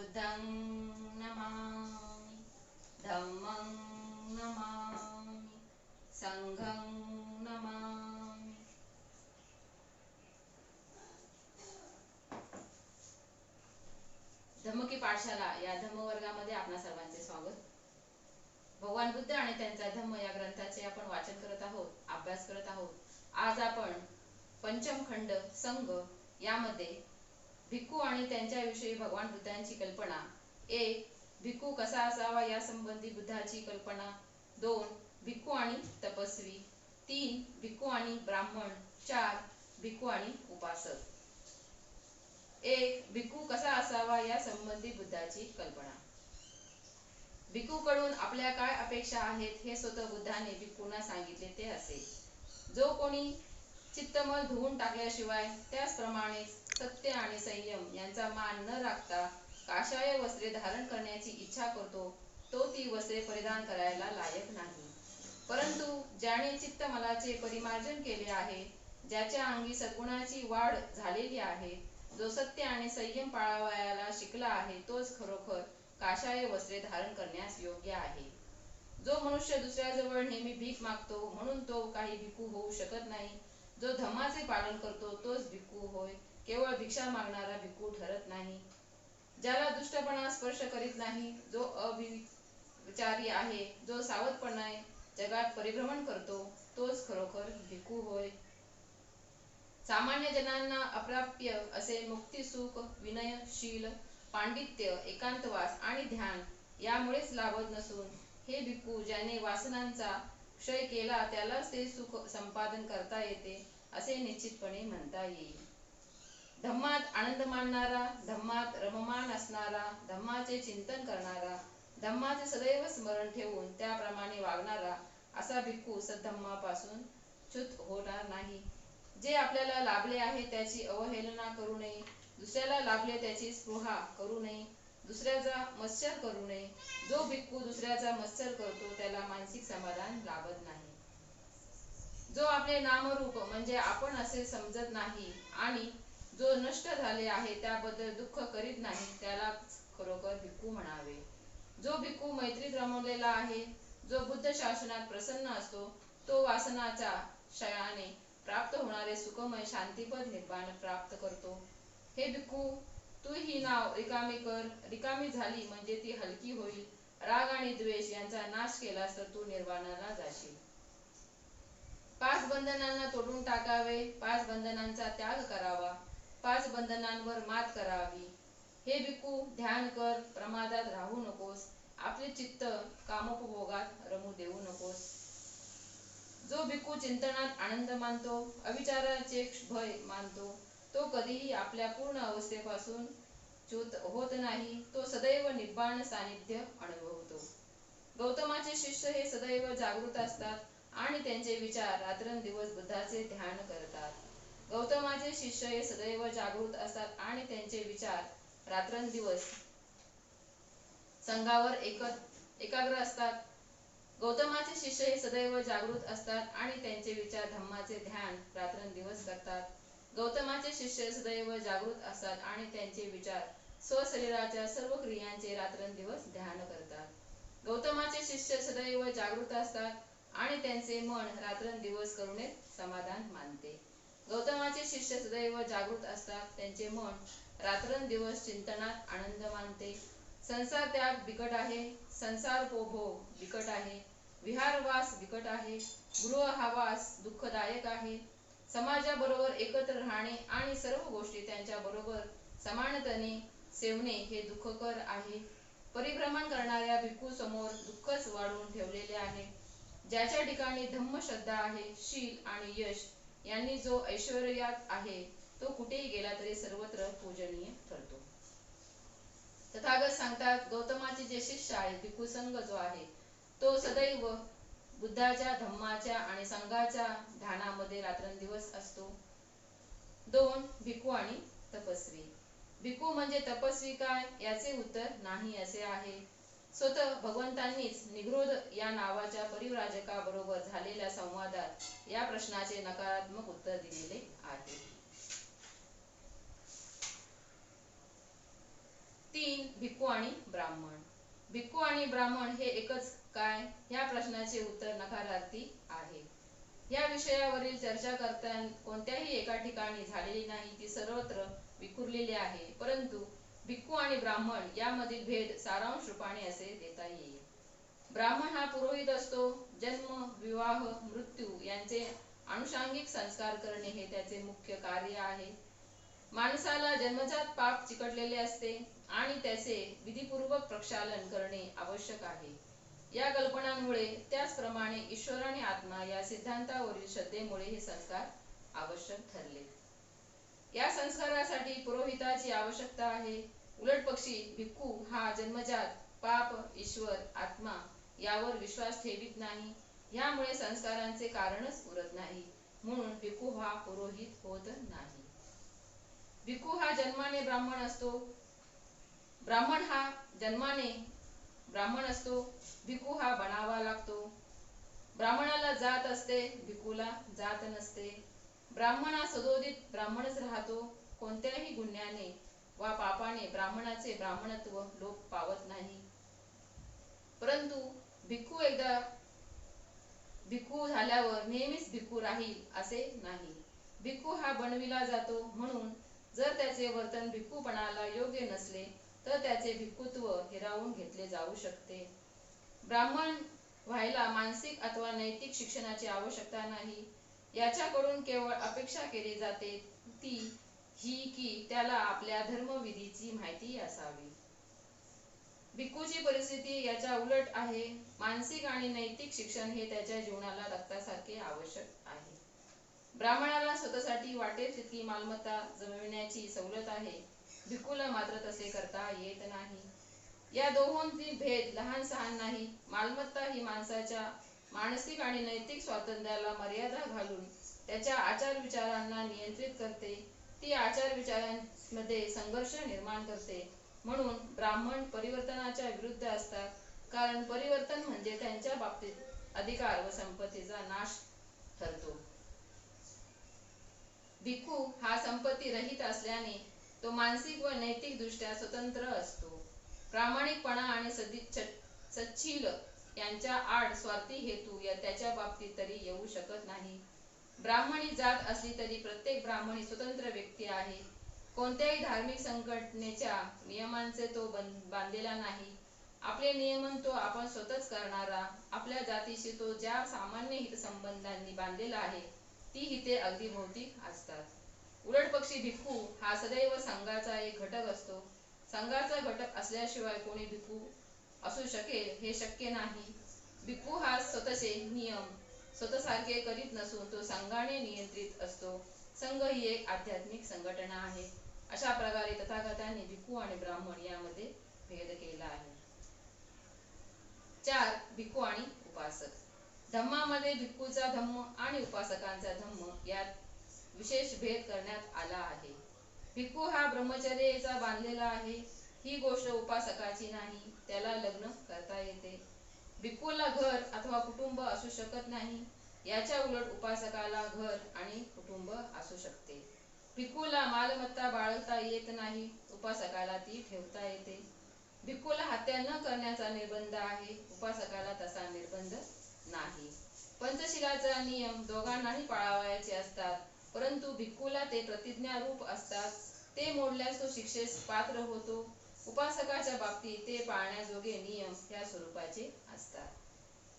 बुद्धं नमामि, धम्मं नमामि, संघं नमामि। धम्म की पाठशाला या धम्मवर्गामध्ये आपणा सर्वांचे स्वागत। भगवान बुद्ध आणि त्यांचा धम्म या ग्रंथाचे आपण वाचन करत आहोत, अभ्यास करत आहोत। आज आपण पंचम खंड संघ यामध्ये भिक्खू आणि त्यांच्याविषयी भगवान बुद्धांची कल्पना, 1. भिक्खू कसा असावा या संबंधी बुद्धाची कल्पना, 2. भिक्खू आणि तपस्वी, 3. भिक्खू आणि ब्राह्मण, 4. भिक्खू आणि उपासक। 1. भिक्खू कसा असावा या संबंधी बुद्धाची कल्पना। भिक्खूकडून आपल्या काय अपेक्षा आहेत हे स्वतः बुद्धाने भिक्खूंना सांगितले ते असे, जो कोणी चित्तमल धुवून टाकल्याशिवाय त्याचप्रमाणे सत्य आणि संयम यांचा मान न राखता काषाय वस्त्रे धारण करण्याची इच्छा करतो, तो ती वस्त्रे परिधान करायला लायक नाही। परंतु ज्याने चित्तमलाचे परिमार्जन केले आहे, ज्याच्या अंगी सद्गुणाची वाढ झालेली आहे, जो सत्य आणि संयम पाळावयाला शिकला आहे, तोच खरोखर काषाय वस्त्रे धारण करण्यास योग्य आहे। जो मनुष्य दुसऱ्याजवळ नेहमी भीक मागतो म्हणून तो काही भिक्खू होऊ शकत नाही। जो धम्माचे पालन करतो तोच भिक्खू होय, केवळ भिक्षा मागणारा भिक्खू ठरत नाही। ज्याला दुष्टपणा स्पर्श करीत नाही, जो अविचारी आहे, जो सावधपणे जगात परिभ्रमण करतो, तोच खरोखर भिक्खू होय। सामान्य जनांना अप्राप्य असे मुक्ती सुख, विनय, शील, पांडित्य, एकांतवास आणि ध्यान यामुळेच लाभत नसून, हे भिक्खू ज्याने वासनांचा क्षय केला त्यालाच ते सुख संपादन करता येते असे निश्चितपणे म्हणता येईल। धम्मात आनंद मानणारा, धम्मात रममाण असणारा, धम्माचे चिंतन करणारा, धम्माचे सदैव स्मरण ठेवून त्याप्रमाणे वागणारा असा भिक्खू सद्धम्मापासून च्युत होणार नाही। जे आपल्याला लाभले आहे त्याची अवहेलना करू नये, दुसऱ्याला लाभले त्याची स्पृहा करू नये, दुसऱ्याचा मत्सर करू नये। जो भिक्खू दुसऱ्याचा मत्सर करतो त्याला मानसिक समाधान लाभत नाही। जो आपले नामरूप म्हणजे आपण असे समजत नाही आणि जो नष्ट झाले आहे त्याबद्दल दुःख करीत नाही, त्याला खरोखर भिक्खू म्हणावे। जो भिक्खू मैत्रीत रमलेला आहे, जो बुद्ध शासनात प्रसन्न असतो, तो वासनाच्या क्षयाने प्राप्त होणारे सुखमय शांतीपद निर्वाण प्राप्त करतो। हे भिक्खू, तू ही नाव रिकामी कर, रिकामी झाली म्हणजे ती हलकी होईल। राग आणि द्वेष यांचा नाश केलास तर तू निर्वाणाला जाशील। 5 बंधनांना तोडून टाकावे, 5 बंधनांचा त्याग करावा, 5 बंधनांवर मात करावी। हे भिक्खू, ध्यान कर, प्रमादात राहू नकोस, आपले चित्त कामोपभोगात रमू देऊ नकोस। जो भिक्खू चिंतनात आनंद मानतो, अविचाराचे भय मानतो, तो कधीही आपल्या पूर्ण अवस्थेपासून च्युत होत नाही, तो सदैव निब्बाण सानिध्य अनुभवतो। गौतमाचे शिष्य हे सदैव जागृत असतात आणि त्यांचे विचार रात्रंदिवस बुद्धाचे ध्यान करतात। गौतमाचे शिष्य हे सदैव जागृत असतात आणि त्यांचे विचार रात्रंदिवस संघावर एकाग्र असतात। गौतमाचे शिष्य हे सदैव जागृत असतात आणि त्यांचे विचार धम्माचे ध्यान रात्रंदिवस करतात। गौतमाचे शिष्य सदैव जागृत असतात आणि त्यांचे विचार स्वशरीराच्या सर्व क्रियांचे रात्रंदिवस ध्यान करतात। गौतमाचे शिष्य सदैव जागृत असतात आणि त्यांचे मन रात्रंदिवस करुणेत समाधान मानते। गौतमाचे शिष्य सदैव जागृत असतात, त्यांचे मन रात्रंदिवस चिंतनात आनंद मानते। संसार त्याग बिकट आहे, संसार भोग बिकट आहे, विहारवास बिकट आहे, गृहवास दुःखदायक आहे। समाजाबरोबर एकत्र राहणे आणि सर्व गोष्टी त्यांच्या बरोबर समानतेने सेवणे हे दुःखकर आहे। परिभ्रमण करणाऱ्या भिक्खू समोर दुःखच वाढवून ठेवलेले आहे। ज्याच्या ठिकाणी धम्म, श्रद्धा आहे, शील आणि यश यांनी जो ऐश्वर्यात आहे, तो कुठेही गेला तरी सर्वत्र पूजनीय ठरतो। तथागत सांगतात, गौतमाचे जे शिष्य आहेत, भिक्खू संघ जो आहे, तो सदैव बुद्धाच्या, धम्माच्या आणि संघाच्या ध्यानामध्ये रात्रंदिवस असतो। 2. भिक्खू आणि तपस्वी। भिक्खू म्हणजे तपस्वी काय याचे उत्तर नाही असे आहे। स्वतः भगवंतांनीच निग्रोध या नावाच्या परिव्राजकाबरोबर झालेल्या संवादात या प्रश्नाचे नकारात्मक उत्तर दिलेले आहे। 3. भिक्खू आणि ब्राह्मण. भिक्खू आणि ब्राह्मण हे एकच काय, या प्रश्नाचे उत्तर नकारार्थी आहे. या विषयावरील चर्चा करताना कोणत्याही एका ठिकाणी झालेली नाही, ती सर्वत्र विखुरलेली आहे. परंतु भिक्खू आणि ब्राह्मण यामधील भेद सारांश रूपाने असे देता येईल. ब्राह्मण हा पुरोहित असतो. जन्म, विवाह, मृत्यू यांचे आनुषंगिक संस्कार करणे हे त्याचे मुख्य कार्य आहे. माणसाला जन्मजात पाप चिकटलेले असते आणि त्याचे विधिपूर्वक प्रक्षालन करणे आवश्यक आहे. या कल्पनांमुळे, त्याचप्रमाणे ईश्वर आणि आत्मा या सिद्धांतावरील श्रद्धेमुळे हे संस्कार आवश्यक ठरले. या संस्कारासाठी पुरोहिताची आवश्यकता आहे. उलटपक्षी भिक्खू हा जन्मजात पाप, ईश्वर, आत्मा यावर विश्वास ठेवीत नाही. यामुळे संस्कारांचे कारणच उरत नाही. म्हणून भिक्खू हा पुरोहित होत नाही. भिक्खू हा जन्माने ब्राह्मण असतो. ब्राह्मण हा जन्माने ब्राह्मण असतो. भिक्खू हा बनावा लागतो. ब्राह्मणाला जात असते, भिक्खूला जात नसते. ब्राह्मण हा सदोदित ब्राह्मणच राहतो. कोणत्याही गुन्ह्याने वा पापाने ब्राह्मणाचे ब्राह्मणत्व लोप पावत नाही. परंतु भिक्खू एकदा भिक्खू झाल्यावर नेहमीच भिक्खू राहील असे नाही. भिक्खू हा बनविला जातो. म्हणून जर त्याचे वर्तन भिक्खूपणाला योग्य नसले तर त्याचे भिक्खुत्व हिरावून घेतले जाऊ शकते. ब्राह्मण व्हायला मानसिक अथवा नैतिक शिक्षणाची आवश्यकता नाही. याच्याकडून केवळ अपेक्षा केली जाते ती ही की त्याला आपल्या धर्मविधीची माहिती असावी. भिक्खूची परिस्थिती याच्या उलट आहे. मानसिक आणि नैतिक शिक्षण हे त्याच्या जीवनाला रक्तासारखे आवश्यक आहे. ब्राह्मणाला स्वतःसाठी वाटेल तितकी मालमत्ता जमविण्याची सवलत आहे. भिक्खूला मात्र तसे करता येत नाही. या दोहोंतील भेद लहान सहान नाही. मालमत्ता ही माणसाच्या मानसिक आणि नैतिक स्वातंत्र्याला मर्यादा घालून त्याच्या आचारविचारांना नियंत्रित करते. ती आचारविचारांमध्ये संघर्ष निर्माण करते. म्हणून ब्राह्मण परिवर्तनाच्या विरुद्ध असतात, कारण परिवर्तन म्हणजे त्यांच्या बाबतीत अधिकार व संपत्तीचा नाश ठरतो. भिक्खू हा संपत्ती रहित असल्याने तो मानसिक व नैतिक दृष्ट्या स्वतंत्र असतो. प्रामाणिकपणा आणि सच्चिल यांच्या आड स्वार्थी हेतू त्याच्या बाबतीत तरी येऊ शकत नाही. ब्राह्मणी जात असली तरी प्रत्येक ब्राह्मणी स्वतंत्र व्यक्ती आहे. कोणत्याही धार्मिक संघटनेच्या नियमांचे तो बांधलेला नाही. आपले नियमन तो आपण स्वतःच करणारा. आपल्या जातीशी तो ज्या सामान्य हितसंबंधांनी बांधलेला आहे ती हिते अगदी भौतिक असतात. उलटपक्षी भिक्खू हा सदैव संघाचा एक घटक असतो. संघाचा घटक असल्याशिवाय कोणी भिक्खू असू शकेल हे शक्य नाही. भिक्खू हा स्वतःचे नियम स्वतःसारखे करीत नसून तो संघाने नियंत्रित असतो. संघ ही एक आध्यात्मिक संघटना आहे. अशा प्रकारे तथागतांनी भिक्खू आणि ब्राह्मण यामध्ये भेद केला आहे. 4. भिक्खू आणि उपासक. धम्मामध्ये भिक्खूचा धम्म आणि उपासकांचा धम्म यात विशेष भेद करण्यात आला आहे. भिक्खू हा ब्रह्मचर्याचा बांधलेला आहे. ही गोष्ट उपासकाची नाही. त्याला लग्न करता येते. भिक्खूला घर अथवा कुटुंब असू शकत नाही. याच्या उलट उपासकाला घर आणि कुटुंब असू शकते. भिक्खूला मालमत्ता बाळगता येत नाही. उपासकाला ती ठेवता येते. भिक्खूला हत्या न करण्याचा निर्बंध आहे. उपासकाला तसा निर्बंध नाही. पंचशिलाचा नियम दोघांनाही पाळावयाचे असतात, परंतु भिक्खूला ते प्रतिज्ञारूप असतात. ते मोडल्यास तो शिक्षेस पात्र होतो. उपासकाच्या बाबतीत ते पाळण्याजोगे नियम या स्वरूपाचे असतात.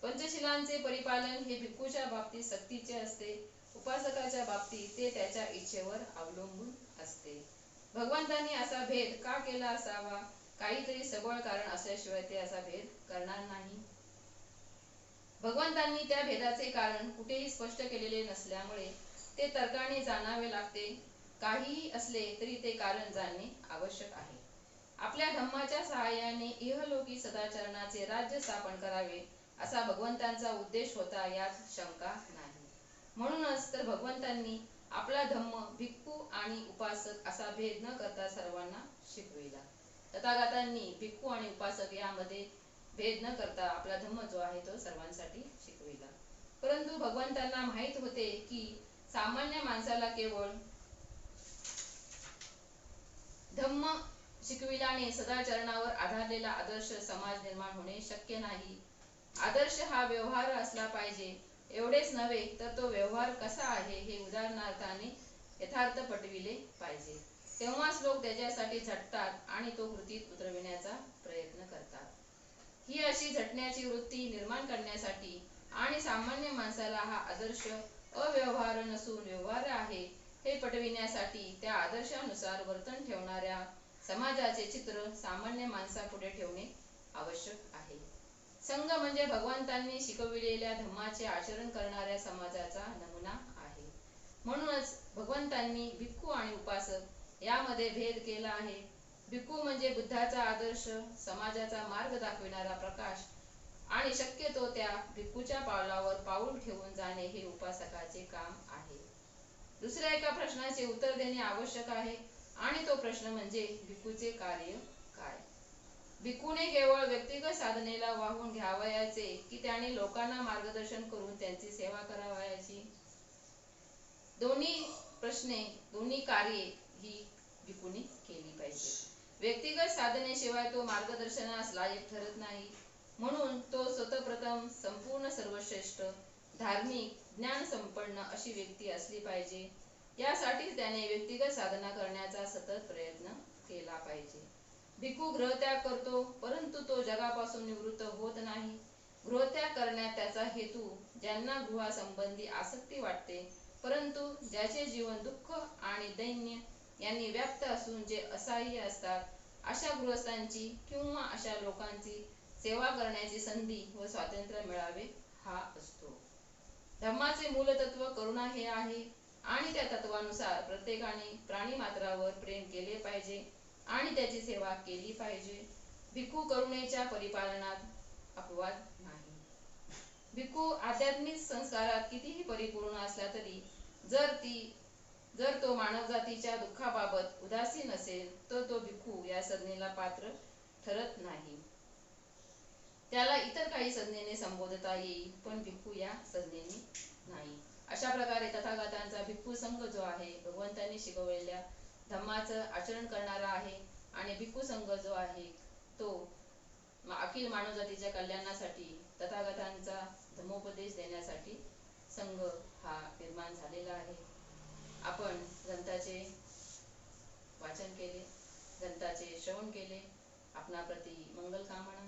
पंचशिलांचे परिपालन हे भिक्खूच्या बाबतीत सक्तीचे असते. उपासकाच्या बाबतीत ते त्याच्या इच्छेवर अवलंबून असते. भगवंतांनी असा भेद का केला असावा? काहीतरी सबळ कारण असल्याशिवाय ते असा भेद करणार नाही. भगवंतांनी त्या भेदाचे कारण कुठेही स्पष्ट केलेले नसल्यामुळे ते तर्काने जाणावे लागते. काहीही असले तरी ते कारण जाणणे आवश्यक आहे. आपल्या धम्माच्या सहाय्याने इहलोकी सदाचरणाचे राज्य स्थापन करावे असा भगवंतांचा उद्देश होता, यात शंका नाही. म्हणूनच तर भगवंतांनी आपला धम्म भिक्खू आणि उपासक असा भेद न करता सर्वांना शिकविला. तथागतांनी भिक्खू आणि उपासक यामध्ये भेद न करता आपला धम्म जो आहे तो सर्वांसाठी शिकविला. परंतु भगवंतांना माहित होते की सामान्य माणसाला केवळ धम्म शिकविल्याने सदाचरणावर आधारलेला आदर्श समाज निर्माण होणे शक्य नाही. आदर्श हा व्यवहार असला पाहिजे. एवढेच नव्हे तर तो व्यवहार कसा आहे हे उदाहरणार्थाने यथार्थ पटविले पाहिजे. तेव्हाच लोक त्याच्यासाठी झटतात आणि तो कृतीत उतरविण्याचा प्रयत्न करतात. ही अशी झटण्याची वृत्ती निर्माण करण्यासाठी आणि सामान्य माणसाला हा आदर्श अव्यवहार्य नसून व्यवहार्य आहे हे पटविण्यासाठी त्या आदर्शानुसार वर्तन ठेवणाऱ्या समाजाचे चित्र सामान्य माणसापुढे ठेवणे आवश्यक आहे. संघ म्हणजे भगवंतांनी शिकविलेल्या धम्माचे आचरण करणाऱ्या समाजाचा नमुना आहे. म्हणूनच भगवंतांनी भिक्खू आणि उपासक यामध्ये भेद केला आहे. भिक्खू म्हणजे बुद्धाचा आदर्श, समाजाचा मार्ग दाखविणारा प्रकाश आणि शक्यतो त्या भिक्खूच्या पावलावर पाऊल ठेवून जाणे हे उपासकाचे काम आहे. दुसऱ्या एका प्रश्नाचे उत्तर देणे आवश्यक आहे आणि तो प्रश्न म्हणजे भिक्खूचे कार्य काय. भिक्खूने केवळ व्यक्तिगत साधनेला वाहून घ्यावयाचे की त्याने लोकांना मार्गदर्शन करून त्यांची सेवा करावयाची. दोन्ही कार्ये ही भिक्खूने केली पाहिजे. व्यक्तिगत साधनेशिवाय तो मार्गदर्शनास लायक ठरत नाही. म्हणून तो स्वतःप्रथम संपूर्ण सर्वश्रेष्ठ धार्मिक ज्ञानसंपन्न अशी व्यक्ती असली पाहिजे. यासाठीच त्याने व्यक्तिगत साधना करण्याचा सतत प्रयत्न केला पाहिजे. भिक्खू गृहत्याग करतो, परंतु तो जगापासून निवृत्त होत नाही. गृहत्याग करण्यात त्याचा हेतू ज्यांना गृहासंबंधी आसक्ती वाटते, परंतु ज्याचे जीवन दुःख आणि दैन्य यांनी व्याप्त असून जे असहाय्य असतात, अशा गृहस्थांची किंवा अशा लोकांची सेवा करण्याची संधी व स्वातंत्र्य मिळावे हा असतो. धम्माचे मूलतत्व करुणा हे आहे आणि त्या तत्वानुसार प्रत्येकाने प्राणीमात्रावर प्रेम केले पाहिजे आणि त्याची सेवा केली पाहिजे. भिक्खू करुणेच्या परिपालनात अपवाद नाही. भिक्खू आध्यात्मिक संस्कारात कितीही परिपूर्ण असला तरी जर तो मानवजातीच्या दुःखाबाबत उदासीन असेल तर तो भिक्खू या संज्ञेला पात्र ठरत नाही. त्याला इतर काही संज्ञेने संबोधता येईल, पण भिक्खू या संज्ञेने नाही. अशा प्रकारे तथागतांचा भिक्खू संघ जो आहे भगवंतांनी शिकवलेल्या धम्माचं आचरण करणारा आहे आणि भिक्खू संघ जो आहे तो अखिल मानवजातीच्या कल्याणासाठी तथागतांचा धम्मोपदेश देण्यासाठी संघ हा निर्माण झालेला आहे. आपण ग्रंथाचे वाचन केले, ग्रंथाचे श्रवण केले. आपणाप्रती मंगल कामना.